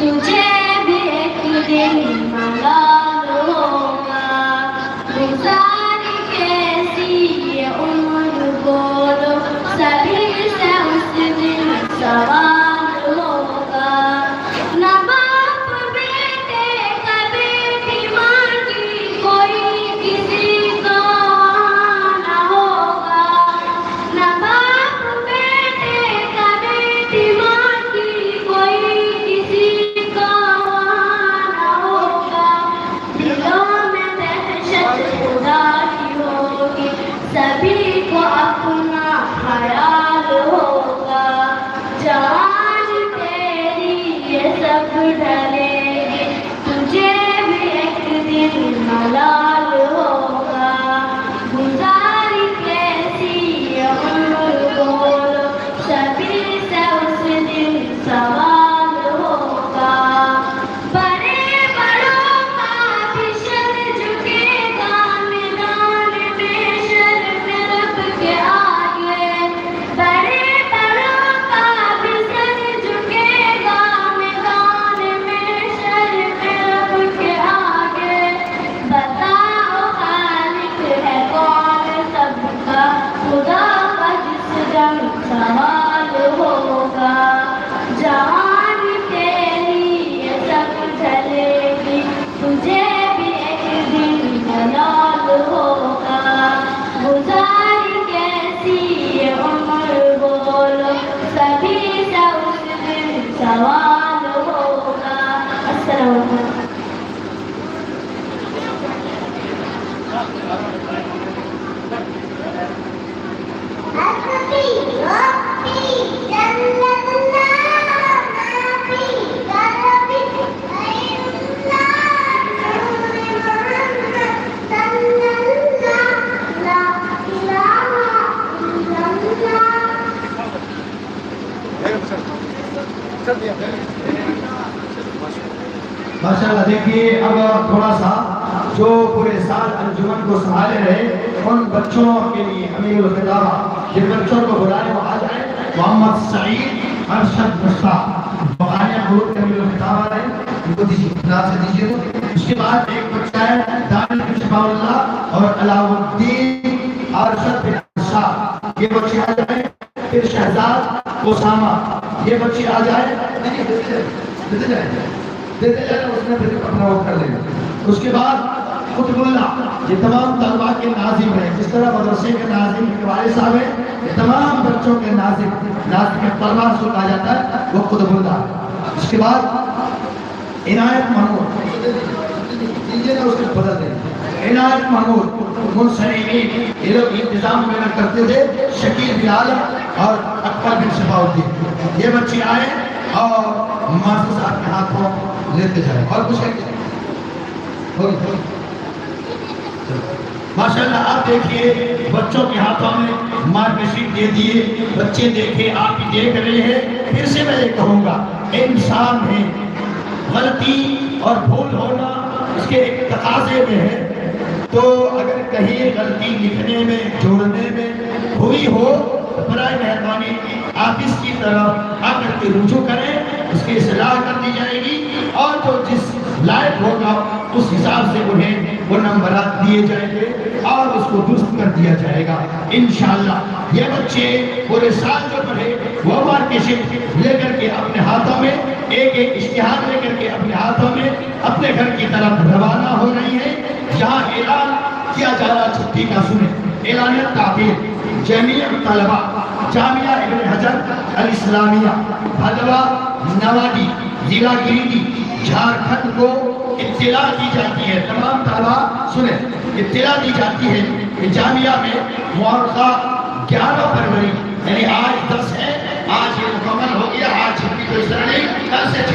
تجھے بھی ایک دن ملال ہوگا، گزاری کیسی یہ عمر بولو، سبھی سے اس دن سوال ہوگا۔ نہ باپ بیٹے کا بیٹی مانگی کوئی کسی کو نہ ہوگا، نہ باپ بیٹے کا بیٹی مانگی کوئی کسی کو نہ ہوگا۔ دلوں میں دہشت خدا کی ہوگی، سبھی کو اپنا خیال ہوگا۔ جان تیری یہ سب ڈلے گی، تجھے بھی ایک دن ملال ہوگا، گزاری کیسی یہ عمر بولو، سبھی سے اس دن سوال ہوگا۔ بڑے بڑوں کا بھی سر جھکے گا میدان میں شرم رب کے آگے، بڑے بڑوں کا بھی سر جھکے گا میدان میں شرم رب کے آگے۔ بتاؤ خالق ہے کون سب کا، خدا کا جس دم سوال ہوگا۔ جان تیری یہ سب ڈلے گی، تجھے بھی ایک دن ملال ہوگا، گزاری کیسی یہ عمر بولو، سبھی سے اس دن سوال ہوگا۔ السلام علیکم۔ ماشاءاللہ دیکھیے اب تھوڑا سا جو پورے سال انجمن کو سنبھالے رہے ان بچوں کے لیے امیر الخطابہ جن بچوں کو بلانے وہ آ جائیں، محمد سعید ارشد مشتاق بخاریہ گروپ کے امیر الخطابہ رہے، ان کو دیجیے نام سے دیجیے۔ اس کے بعد ایک بچہ ہے دانش شفاء اللہ اور علاؤ الدین ارشد بن شاہ، یہ بچے آ جائیں۔ پھر شہزاد اسامہ یہ بچے آ جائے، دیتے جائیں اس میں پھر اپنا وقت کر لیں گے۔ اس کے بعد قطب اللہ یہ تمام طلباء کے ناظم ہیں، جس طرح مدرسے کے ناظم کے والد صاحب ہیں، یہ تمام بچوں کے ناظم کے طلباء سے کہا جاتا ہے وہ قطب اللہ۔ اس کے بعد عنایت محمود دیجیے نا، اس کو بدل دیں۔ عنایت محمود منصرمین یہ لوگ انتظام میں کرتے تھے، شکیل بن عالم اور اکبر بن شفاء الدین یہ بچے آئے اور ماسٹر صاحب کے ہاتھوں لیتے جائیں۔ اور کچھ ماشاءاللہ آپ دیکھیے بچوں کے ہاتھوں میں مارک شیٹ دے دیے، بچے دیکھے، آپ بھی دیکھ رہے ہیں۔ پھر سے میں یہ کہوں گا انسان ہے، غلطی اور بھول ہونا اس کے ایک تقاضے میں ہے، تو اگر کہیں غلطی لکھنے میں جوڑنے میں ہوئی ہو تو برائے مہربانی آفس کی طرف آ کر کے رجوع کریں، اس کی اصلاح کر دی جائے گی، اور جو جس لائق ہوگا اس حساب سے انہیں وہ نمبرات دیے جائیں گے اور اس کو درست کر دیا جائے گا انشاءاللہ۔ یہ بچے پورے سال جو پڑھے وہ مارک شیٹ لے کر کے اپنے ہاتھوں میں ایک اشتہار لے کر کے اپنے ہاتھوں میں اپنے گھر کی طرف روانہ ہو رہی ہے۔ جہاں اعلان کیا جا رہا چھٹی کا سنیں، اعلان تعبیر جميع طلباء جامعہ ابن حجر الاسلامیہ بھدوا نوادی ضلع گریڈی جھارکھنڈ کو اطلاع دی جاتی ہے، تمام طلباء سنیں، اطلاع دی جاتی ہے کہ جامعہ میں مورخہ 11 فروری یعنی آج 10 ہے، آج یہ مکمل ہو گیا، آج چھٹی تو اس طرح نہیں، کل سے